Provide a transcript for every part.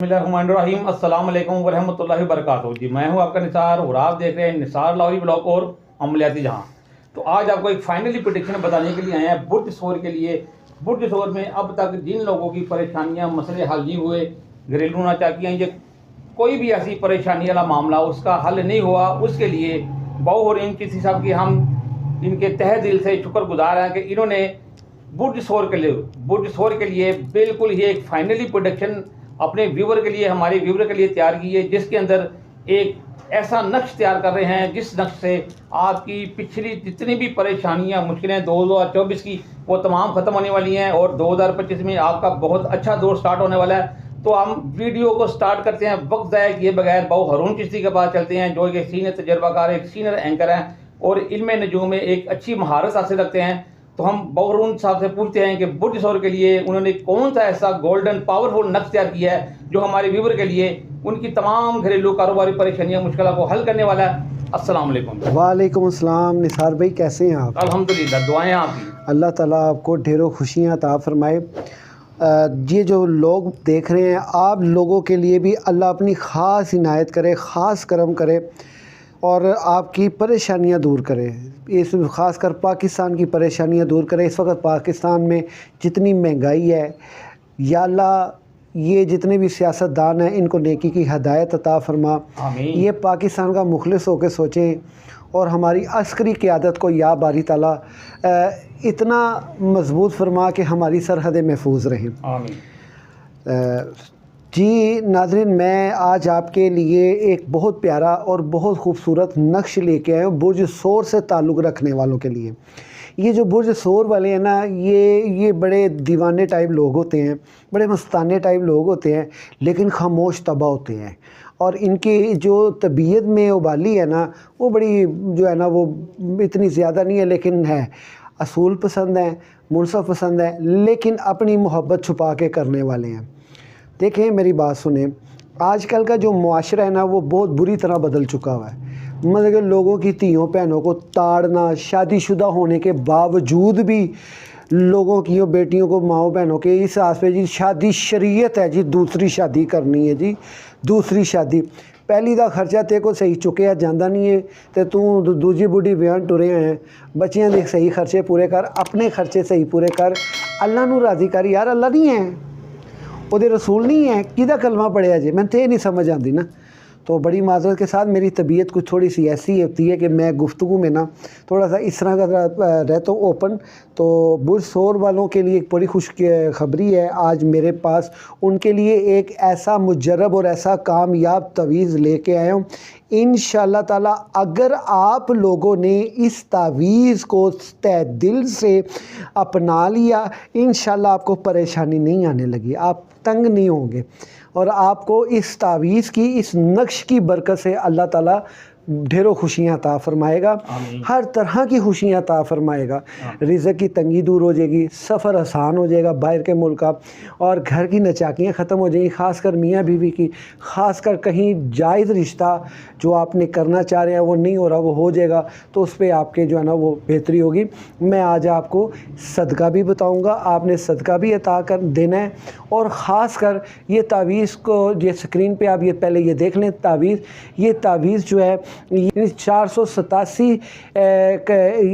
बिस्मिल्लाहिर्रहमानिर्रहीम अस्सलाम वालेकुम वरहमतुल्लाहि वबरकातुहू। जी मैं हूं आपका निसार और आप देख रहे हैं निसार लाहौरी ब्लॉग और अमलियाती जहां। तो आज आपको एक फाइनली प्रेडिक्शन बताने के लिए आए हैं बुर्ज शोर के लिए। बुर्ज शोर में अब तक जिन लोगों की परेशानियां मसले हल नहीं हुए, घरेलू नाचाकियाँ या कोई भी ऐसी परेशानी वाला मामला उसका हल नहीं हुआ, उसके लिए बहु और इन किसी साहब की हम इनके तहे दिल से शुक्रगुजार हैं कि इन्होंने बुर्ज शोर के लिए बिल्कुल ही एक फाइनली प्रोडक्शन अपने व्यूवर के लिए, हमारे व्यूवर के लिए तैयार की है, जिसके अंदर एक ऐसा नक्श तैयार कर रहे हैं जिस नक्श से आपकी पिछली जितनी भी परेशानियां मुश्किलें 2024 की वो तमाम ख़त्म होने वाली हैं और 2025 में आपका बहुत अच्छा दौर स्टार्ट होने वाला है। तो हम वीडियो को स्टार्ट करते हैं वक्त ज़ाया किए बगैर। बहु हरून चिश्ती के पास चलते हैं जो एक सीनियर तजर्बाकार, एक सीनियर एंकर हैं और इल्म नजूम में एक अच्छी महारत हासिल रखते हैं। तो हम बहुरून साहब से पूछते हैं कि बुर्ज शोर के लिए उन्होंने कौन सा ऐसा गोल्डन पावरफुल नक्श तैयार किया है जो हमारे व्यूवर के लिए उनकी तमाम घरेलू कारोबारी परेशानियां मुश्किलों को हल करने वाला है। अस्सलाम वालेकुम। वालेकुम अस्सलाम। निसार भाई कैसे हैं आप? अल्हम्दुलिल्लाह, दुआएं आपकी। अल्लाह ताला आपको ढेरों खुशियाँ अता फरमाए। ये जो लोग देख रहे हैं, आप लोगों के लिए भी अल्लाह अपनी ख़ास इनायत करे, ख़ास करम करे और आपकी परेशानियां दूर करे। इस ख़ासकर पाकिस्तान की परेशानियां दूर करे। इस वक्त पाकिस्तान में जितनी महंगाई है, या अल्लाह ये जितने भी सियासतदान हैं इनको नेकी की हदायत अता फरमा। ये पाकिस्तान का मुखलिस होकर सोचें और हमारी अस्करी क़यादत को या बारी ताला इतना मजबूत फरमा कि हमारी सरहदें महफूज रहें। जी नाज़रीन, मैं आज आपके लिए एक बहुत प्यारा और बहुत ख़ूबसूरत नक्श लेके आया हूँ बुर्ज शोर से ताल्लुक़ रखने वालों के लिए। ये जो बुर्ज शोर वाले हैं ना, ये बड़े दीवाने टाइप लोग होते हैं, बड़े मस्ताने टाइप लोग होते हैं, लेकिन खामोश तबाह होते हैं। और इनकी जो तबीयत में उबाली है ना, वो बड़ी जो है ना वो इतनी ज़्यादा नहीं है, लेकिन है असूल पसंद है, मुनसफ़ पसंद है, लेकिन अपनी मोहब्बत छुपा के करने वाले हैं। देखें मेरी बात सुने, आजकल का जो मुआशरा है ना वो बहुत बुरी तरह बदल चुका हुआ है। मतलब कि लोगों की तीयों बहनों को ताड़ना, शादीशुदा होने के बावजूद भी लोगों की बेटियों को, माओ बहनों के इस आस पे जी शादी शरीयत है जी, दूसरी शादी करनी है जी, दूसरी शादी। पहली का खर्चा ते को सही चुकिया जाता नहीं है तो तू दूजी बुढ़ी ब्याह टुरे हैं। बच्चियां दे सही खर्चे पूरे कर, अपने खर्चे सही पूरे कर, अल्लाह नू राज़ी कर। यार अल्लाह नहीं है, उहदे रसूल नहीं है, किदा कलमा पढ़िया जी? मैं तो ये नहीं समझ आती ना। तो बड़ी माजरत के साथ मेरी तबीयत कुछ थोड़ी सी ऐसी होती है कि मैं गुफ्तगू में ना थोड़ा सा इस तरह का रहता हूँ ओपन। तो बुर्ज शोर वालों के लिए एक बड़ी खुश खबरी है आज मेरे पास। उनके लिए एक ऐसा मुजरब और ऐसा कामयाब तवीज़ लेके आया हूँ। इंशाअल्लाह ताला अगर आप लोगों ने इस तावीज़ को तहे दिल से अपना लिया, इंशाअल्लाह आपको परेशानी नहीं आने लगी, आप तंग नहीं होंगे और आपको इस तावीज़ की, इस नक्श की बरकत से अल्लाह ताला ढेरों खुशियाँ अता फरमाएगा, हर तरह की खुशियाँ अता फरमाएगा। रिज़्क़ की तंगी दूर हो जाएगी, सफ़र आसान हो जाएगा बाहर के मुल्क का, और घर की नचाकियाँ ख़त्म हो जाएंगी, ख़ासकर मियाँ बीवी की। ख़ासकर कहीं जायज़ रिश्ता जो आपने करना चाह रहे हैं वो नहीं हो रहा, वो हो जाएगा, तो उस पर आपके जो है ना वो बेहतरी होगी। मैं आज आपको सदका भी बताऊँगा, आपने सदका भी अता कर देना है। और ख़ासकर ये तावीज़ को, ये स्क्रीन पर आप ये पहले ये देख लें तावीज़। ये तावीज़ जो है 487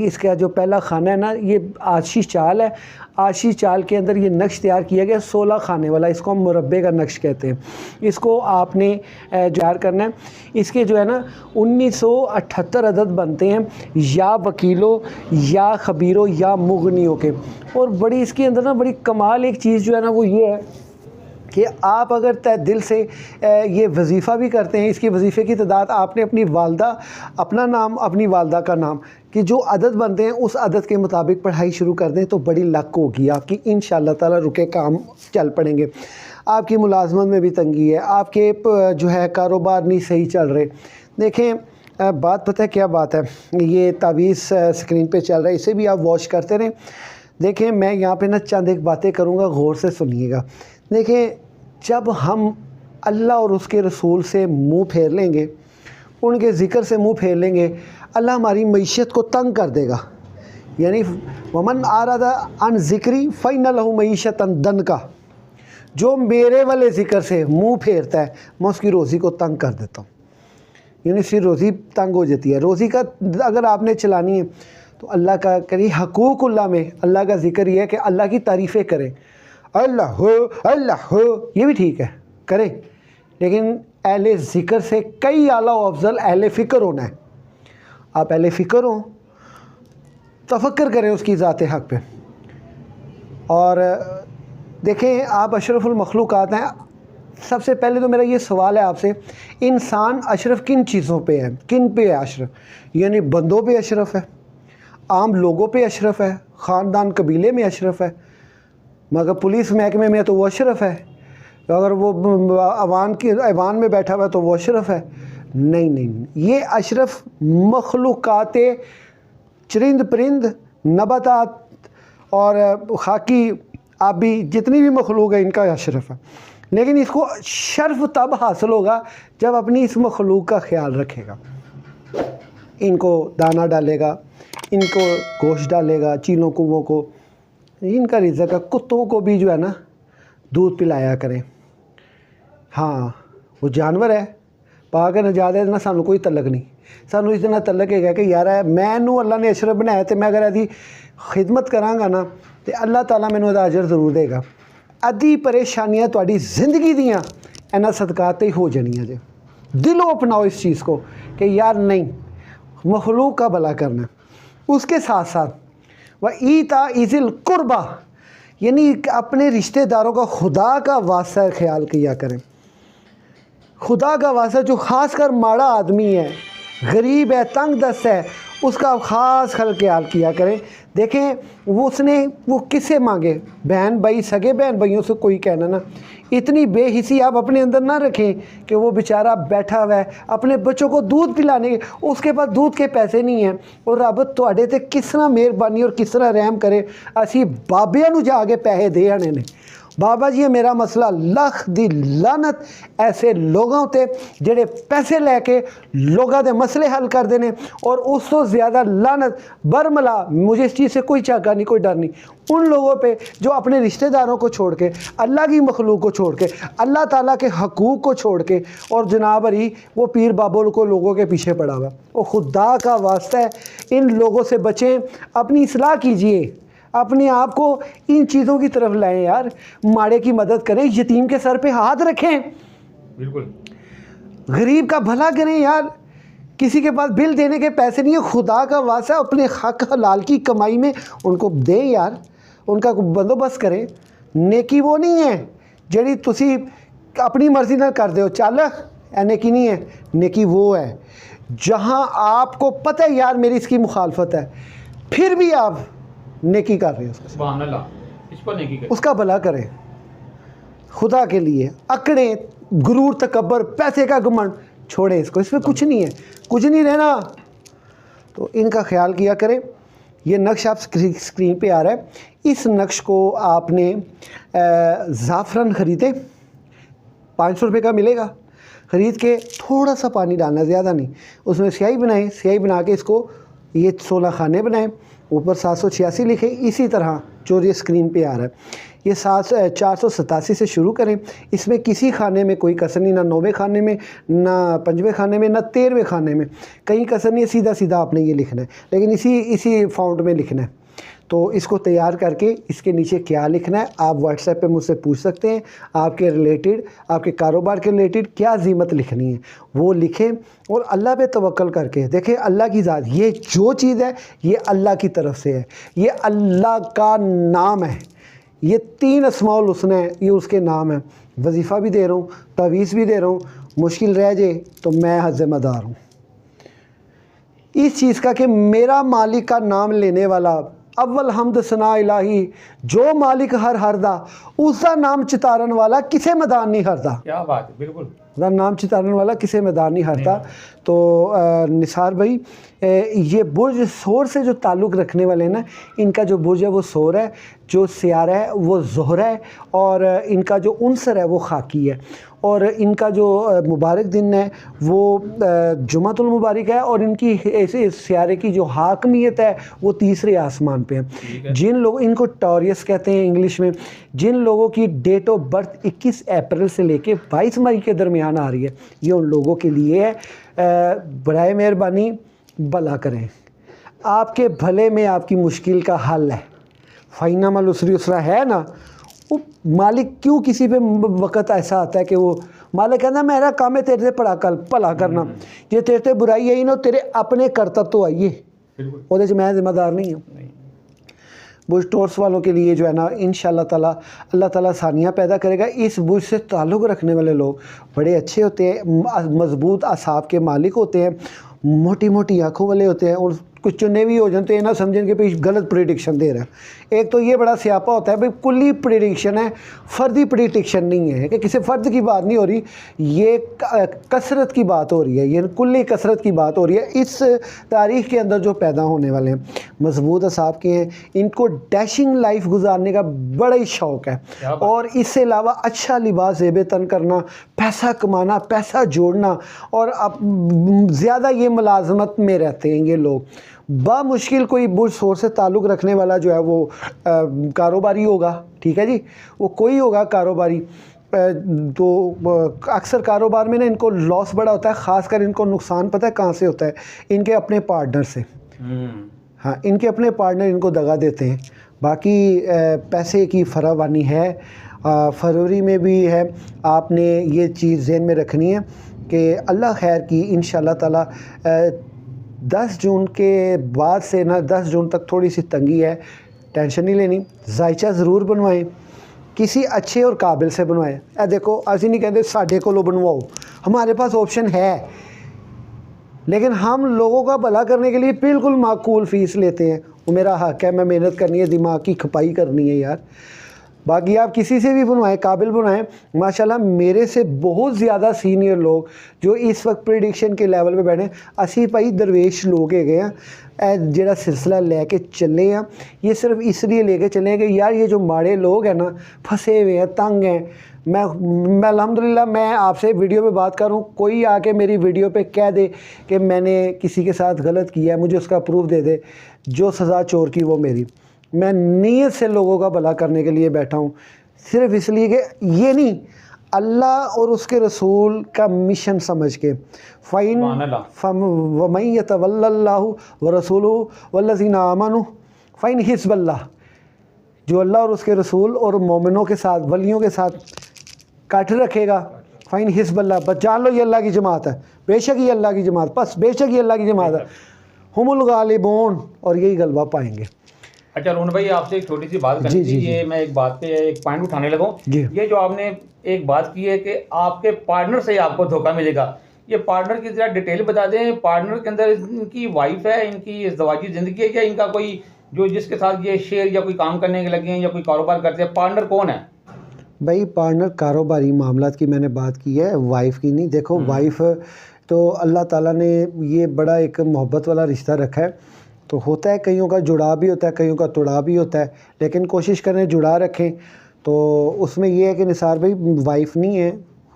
इसका जो पहला खाना है ना, ये आशी चाल है। आशी चाल के अंदर ये नक्श तैयार किया गया 16 खाने वाला, इसको हम मुरब्बे का नक्श कहते हैं। इसको आपने तैयार करना है। इसके जो है ना 1978 अदद बनते हैं, या वकीलों या खबीरों या मुगनियों के। और बड़ी इसके अंदर ना बड़ी कमाल एक चीज़ जो है ना वो ये है कि आप अगर तय दिल से ये वजीफ़ा भी करते हैं, इसकी वजीफ़े की तादाद आपने अपनी वालदा, अपना नाम, अपनी वालदा का नाम कि जो अदद बनते हैं उस अदद के मुताबिक पढ़ाई शुरू कर दें तो बड़ी लक होगी आपकी, इंशाअल्लाह ताला रुके काम चल पड़ेंगे। आपकी मुलाजमत में भी तंगी है, आपके जो है कारोबार नहीं सही चल रहे। देखें बात पता है क्या बात है, ये तावीज़ स्क्रीन पे चल रहा है, इसे भी आप वॉच करते रहें। देखें मैं यहाँ पे ना चंद एक बातें करूँगा, गौर से सुनिएगा। देखें जब हम अल्लाह और उसके रसूल से मुंह फेर लेंगे, उनके ज़िक्र से मुंह फेर लेंगे, अल्लाह हमारी मईशत को तंग कर देगा। यानी वमन आरादा अन ज़िक्री फ़इन्न लहू मईशतन दनका, जो मेरे वाले ज़िक्र से मुंह फेरता है मैं उसकी रोज़ी को तंग कर देता हूँ, यानी उसकी रोज़ी तंग हो जाती है। रोज़ी का अगर आपने चलानी है तो अल्लाह का करिए, हकूक़ुल्लाह में अल्लाह का ज़िक्र ये है कि अल्लाह की तारीफ़ें करें, अल्लाह हो, ये भी ठीक है करें, लेकिन अहले ज़िक्र से कई आला व अफजल अहले फ़िक्र होना है। आप अहले फ़िक्र हो, तफक्कर करें उसकी ज़ात हक़ पे। और देखें, आप अशरफुल मखलूक़ात हैं। सबसे पहले तो मेरा ये सवाल है आपसे, इंसान अशरफ किन चीज़ों पे है, किन पे है अशरफ? यानी बंदों पे अशरफ है, आम लोगों पे अशरफ है, ख़ानदान कबीले में अशरफ है, मगर पुलिस महकमे में तो वो अशरफ है, अगर वो अवान में बैठा हुआ है तो वो अशरफ है? नहीं, ये अशरफ मखलूक़ात चरिंद परिंद नबातात और खाकी आबी जितनी भी मखलूक है इनका अशरफ है। लेकिन इसको शर्फ तब हासिल होगा जब अपनी इस मखलूक का ख्याल रखेगा, इनको दाना डालेगा, इनको गोश्त डालेगा, चीलों कुओं को, इनका रिज़्क़ है। कुत्तों को भी जो है ना दूध पिलाया करें। हाँ, वो जानवर है, पा के नजात है ना, सानू कोई तलक नहीं, सानू इतना तलक है कि यार मैनू अल्लाह ने अशरफ बनाया तो मैं अगर यदि खिदमत करांगा ना तो अल्लाह ताला मैनू दा अजर ज़रूर देगा। अद्धी परेशानियां तुहाडी ज़िंदगी दियां इन्हां सदकात ही हो जानियां जे। दिलों अपनाओ इस चीज़ को कि यार नहीं, मखलूक का भला करना। उसके साथ साथ वह ईता इज़िल कुर्बा, यानी अपने रिश्तेदारों का खुदा का वास्ता ख्याल किया करें। खुदा का वास्ता, जो ख़ास कर माड़ा आदमी है, गरीब है, तंग दस्त है, उसका ख़ास ख्याल किया करें। देखें, वो किससे मांगे? बहन भाई, सगे बहन भाइयों से कोई कहना ना। इतनी बेहिसी आप अपने अंदर ना रखें कि वो बेचारा बैठा हुआ है अपने बच्चों को दूध पिलाने के, उसके पास दूध के पैसे नहीं हैं, और रब तुहाडे ते किस तरह मेहरबानी और किस तरह रहम करे, असी बाबियां नूं जाके पैसे दे आने ने। बाबा जी, मेरा मसला लख दी लानत ऐसे लोगों ते जेड़े पैसे लैके लोगों के मसले हल करते हैं, और उस तो ज़्यादा लानत बरमला, मुझे इस चीज़ से कोई चाका नहीं, कोई डर नहीं, उन लोगों पे जो अपने रिश्तेदारों को छोड़ के, अल्लाह की मखलूक को छोड़ के, अल्लाह ताला के हकूक़ को छोड़ के, और जनाब अली वो पीर बाबोल को लोगों के पीछे पड़ा हुआ। वो खुदा का वास्ता है, इन लोगों से बचें, अपनी इस्लाह कीजिए, अपने आप को इन चीज़ों की तरफ लाएं यार। माड़े की मदद करें, यतीम के सर पे हाथ रखें, बिल्कुल, गरीब का भला करें यार। किसी के पास बिल देने के पैसे नहीं है, खुदा का वास्ता अपने हक हलाल की कमाई में उनको दें यार, उनका बंदोबस्त करें। नेकी वो नहीं है जड़ी तुसी अपनी मर्जी ना कर दो, चल नेकी नहीं है। नेकी वो है जहाँ आपको पता है यार मेरी इसकी मुखालफत है, फिर भी आप नेकी कर रहे हैं, सुभान अल्लाह, इस पर नेकी करें, उसका भला करें खुदा के लिए। अकड़े, गुरूर, तकब्बर, पैसे का घमंड छोड़ें इसको, इसमें कुछ नहीं है, कुछ नहीं रहना। तो इनका ख्याल किया करें। ये नक्श आप स्क्रीन पे आ रहा है, इस नक्श को आपने ज़ाफ़रान ख़रीदे, 500 रुपये का मिलेगा, ख़रीद के थोड़ा सा पानी डालना, ज़्यादा नहीं, उसमें स्याही बनाएं, स्याही बना के इसको ये 16 खाने बनाएं, ऊपर 786 लिखें, इसी तरह जो ये स्क्रीन पे आ रहा है, ये 487 से शुरू करें। इसमें किसी खाने में कोई कसर नहीं, ना 9वें खाने में, ना 5वें खाने में, ना 13वें खाने में, कहीं कसर नहीं है, सीधा सीधा आपने ये लिखना है, लेकिन इसी फॉन्ट में लिखना है। तो इसको तैयार करके इसके नीचे क्या लिखना है आप व्हाट्सएप पे मुझसे पूछ सकते हैं। आपके रिलेटेड, आपके कारोबार के रिलेटेड क्या ज़ीमत लिखनी है वो लिखें, और अल्लाह पे तवक्कल करके देखें। अल्लाह की ज़ात, ये जो चीज़ है ये अल्लाह की तरफ से है, ये अल्लाह का नाम है, ये 3 अस्माउल हुस्ना है, ये उसके नाम है। वजीफ़ा भी दे रहा हूँ, तवीज़ भी दे रहा हूँ, मुश्किल रह जाए तो मैं ज़िम्मेदार हूँ इस चीज़ का कि मेरा मालिक का नाम लेने वाला अव्वल हमद सना इलाही, जो मालिक हर हरदा, उसका नाम चितारन वाला किसे मैदान नहीं हरदा। क्या बात है, बिल्कुल, उसका नाम चितारन वाला किसे मैदान नहीं हरता। तो निसार भाई, ये बुर्ज सोर से जो ताल्लुक़ रखने वाले हैं ना, इनका जो बुर्ज है वो सोर है, जो सियारा है वो ज़ोहरा है, और इनका जो उनसर है वो खाकी है। और इनका जो मुबारक दिन है वो जुमातुल मुबारक है, और इनकी ऐसे सियारे की जो हाकमियत है वो तीसरे आसमान पे है। जिन लोग, इनको टॉरियस कहते हैं इंग्लिश में, जिन लोगों की डेट ऑफ बर्थ 21 अप्रैल से लेके 22 मई के दरमियान आ रही है, ये उन लोगों के लिए है। बराए मेहरबानी भला करें, आपके भले में आपकी मुश्किल का हल है। फ़इन्ना मल उसरी उसरा है ना, वो मालिक क्यों किसी पे वक़्त ऐसा आता है कि वो मालिक कहना मेरा काम है तेरे से भला करना, जे तेरे से बुराई आई ना तेरे अपने करतब तो आइए, वो मैं जिम्मेदार नहीं हूँ। बुश टोर्स वालों के लिए जो है ना, इंशाअल्लाह ताला अल्लाह ताला आसानियाँ पैदा करेगा। इस बुश से ताल्लुक़ रखने वाले लोग बड़े अच्छे होते हैं, मज़बूत असाब के मालिक होते हैं, मोटी मोटी आँखों वाले होते हैं, और कुछ चुने भी हो जाए तो ये ना समझें कि भाई गलत प्रेडिक्शन दे रहा है। एक तो ये बड़ा स्यापा होता है भाई, कुल्ली प्रेडिक्शन है, फ़र्दी प्रेडिक्शन नहीं है कि किसी फ़र्द की बात नहीं हो रही, ये कसरत की बात हो रही है, ये कुल्ली कसरत की बात हो रही है। इस तारीख़ के अंदर जो पैदा होने वाले हैं मज़बूत असाब के हैं, इनको डैशिंग लाइफ गुजारने का बड़ा ही शौक़ है, और इससे अलावा अच्छा लिबास ज़ेब तन करना, पैसा कमाना, पैसा जोड़ना, और अब ज़्यादा ये मुलाजमत में रहते हैं ये लोग। बामुश्किल कोई बुश सोर्स से ताल्लुक़ रखने वाला जो है वो कारोबारी होगा, ठीक है जी, वो कोई होगा कारोबारी। तो अक्सर कारोबार में ना इनको लॉस बड़ा होता है, ख़ासकर इनको नुकसान पता है कहाँ से होता है, इनके अपने पार्टनर से। हाँ, इनके अपने पार्टनर इनको दगा देते हैं। बाकी पैसे की फरावानी है, फरवरी में भी है। आपने ये चीज़ ज़हन में रखनी है कि अल्लाह खैर की इंशाअल्लाह ताला 10 जून के बाद से ना 10 जून तक थोड़ी सी तंगी है, टेंशन नहीं लेनी। जायचा ज़रूर बनवाएं, किसी अच्छे और काबिल से बनवाएं। देखो असं नहीं कहते साढ़े को बनवाओ, हमारे पास ऑप्शन है, लेकिन हम लोगों का भला करने के लिए बिल्कुल माकूल फ़ीस लेते हैं। वो मेरा हक़ है, मैं मेहनत करनी है, दिमाग की खपाई करनी है यार। बाकी आप किसी से भी बनवाएं, काबिल बनाएं। माशाल्लाह मेरे से बहुत ज़्यादा सीनियर लोग जो इस वक्त प्रेडिक्शन के लेवल पे बैठे, असी भाई दरवेश लोग है गए हैं जेड़ा सिलसिला लेके चले हैं। ये सिर्फ इसलिए लेके चले हैं कि यार ये जो माड़े लोग हैं ना, फंसे हुए हैं, तंग हैं। मैं अल्हम्दुलिल्लाह मैं आपसे वीडियो पे बात कर रहा हूँ, कोई आके मेरी वीडियो पे कह दे कि मैंने किसी के साथ गलत किया है, मुझे उसका प्रूफ दे दे, जो सज़ा चोर की वो मेरी। मैं नीयत से लोगों का भला करने के लिए बैठा हूँ, सिर्फ इसलिए कि ये नहीं, अल्लाह और उसके रसूल का मिशन समझ के। फ़ाइन वमन यतवल्लल्लाहु व रसूलुहु वल्लज़ीना आमनु फ़ाइन हिज़्बल्लाह, जो अल्लाह और उसके रसूल और मोमिनों के साथ, वलियों के साथ काठ रखेगा, फ़ाइन हिज़्बल्लाह, बस जान लो ये अल्लाह की जमात है, बेशक ये अल्लाह की जमात, बस बेशक ये अल्लाह की जमात है, हुमुल गालिबून, और यही गलबा पाएंगे। अच्छा रोहन भाई, आपसे एक छोटी सी बात करनी थी। ये मैं एक बात पे एक पॉइंट उठाने लगा हूँ। ये जो आपने एक बात की है कि आपके पार्टनर से आपको धोखा मिलेगा, ये पार्टनर की जरा डिटेल बता दें। पार्टनर के अंदर इनकी वाइफ है, इनकी इज़्दवाजी ज़िंदगी है, क्या इनका कोई जो जिसके साथ ये शेयर या कोई काम करने के लगे हैं या कोई कारोबार करते हैं, पार्टनर कौन है? भाई पार्टनर कारोबारी मामलात की मैंने बात की है, वाइफ की नहीं। देखो वाइफ तो अल्लाह ताला ने ये बड़ा एक मोहब्बत वाला रिश्ता रखा है, तो होता है कईयों का जुड़ा भी होता है, कईयों का तुड़ा भी होता है, लेकिन कोशिश करें जुड़ा रखें। तो उसमें ये है कि निसार भाई वाइफ नहीं है,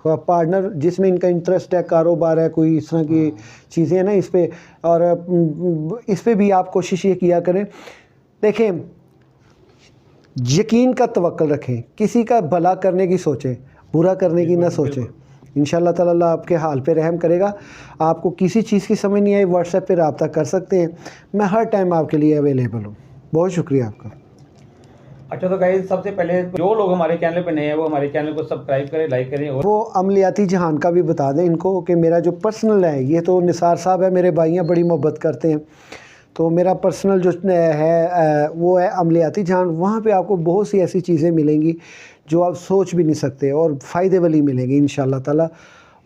पार्टनर जिसमें इनका इंटरेस्ट है, कारोबार है, कोई इस तरह की चीज़ें हैं ना इस पर, और इस पर भी आप कोशिश ये किया करें। देखें, यकीन का तवक्कुल रखें, किसी का भला करने की सोचें, बुरा करने की ना सोचें। इंशाअल्लाह ताला आपके हाल पे रहम करेगा। आपको किसी चीज़ की समझ नहीं आई, व्हाट्सएप पे रब्ता कर सकते हैं, मैं हर टाइम आपके लिए अवेलेबल हूँ। बहुत शुक्रिया आपका। अच्छा तो गाइस, सबसे पहले जो लोग हमारे चैनल पे नए हैं वो हमारे चैनल को सब्सक्राइब करें, लाइक करें, और वो अमलियाती जहान का भी बता दें इनको कि मेरा जो पर्सनल है, ये तो निसार साहब है, मेरे भाई हैं, बड़ी मोहब्बत करते हैं, तो मेरा पर्सनल जो है वो है अमलियाती जहान। वहाँ पे आपको बहुत सी ऐसी चीज़ें मिलेंगी जो आप सोच भी नहीं सकते, और फ़ायदे वाली मिलेंगी इंशाअल्लाह ताला।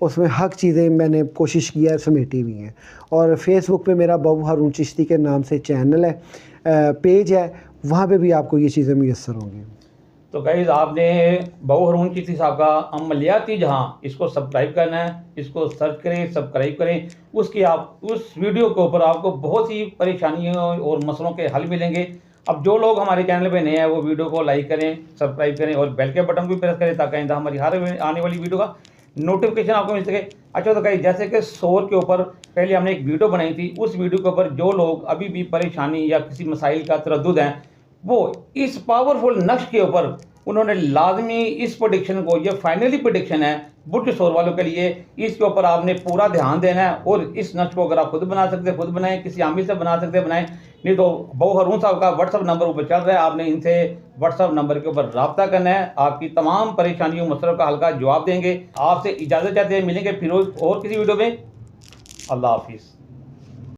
उसमें हक़ चीज़ें मैंने कोशिश किया है, समेटी हुई हैं। और फेसबुक पे मेरा बाबू हारून चिश्ती के नाम से चैनल है, पेज है, वहाँ पे भी आपको ये चीज़ें मुयस्सर होंगी। तो गाइस, आपने बाबू हारून चिश्ती साहब का अमलियाती जहाँ, इसको सब्सक्राइब करना है, इसको सर्च करें, सब्सक्राइब करें। उसकी आप उस वीडियो के ऊपर आपको बहुत सी परेशानियों और मसलों के हल मिलेंगे। अब जो लोग हमारे चैनल पे नए हैं वो वीडियो को लाइक करें, सब्सक्राइब करें और बेल के बटन भी प्रेस करें, ताकि हमारी हर आने वाली वीडियो का नोटिफिकेशन आपको मिल सके। अच्छा तो कहीं जैसे कि सौर के ऊपर पहले हमने एक वीडियो बनाई थी, उस वीडियो के ऊपर जो लोग अभी भी परेशानी या किसी मसाइल का तरद्दुद हैं, वो इस पावरफुल नक्श के ऊपर उन्होंने लाजमी इस प्रेडिक्शन को, ये फाइनली प्रेडिक्शन है बुर्ज सौर वालों के लिए, इसके ऊपर आपने पूरा ध्यान देना है। और इस नक्श को अगर आप खुद बना सकते हैं खुद बनाएं, किसी आमिर से बना सकते हैं बनाएं, नहीं तो बहू हरून साहब का व्हाट्सअप नंबर ऊपर चल रहा है, आपने इनसे व्हाट्सअप नंबर के ऊपर रब्ता करना है। आपकी तमाम परेशानियों मसलों का हल्का जवाब देंगे। आपसे इजाज़त चाहते हैं, मिलेंगे फिर और किसी वीडियो में। अल्लाह हाफिज़।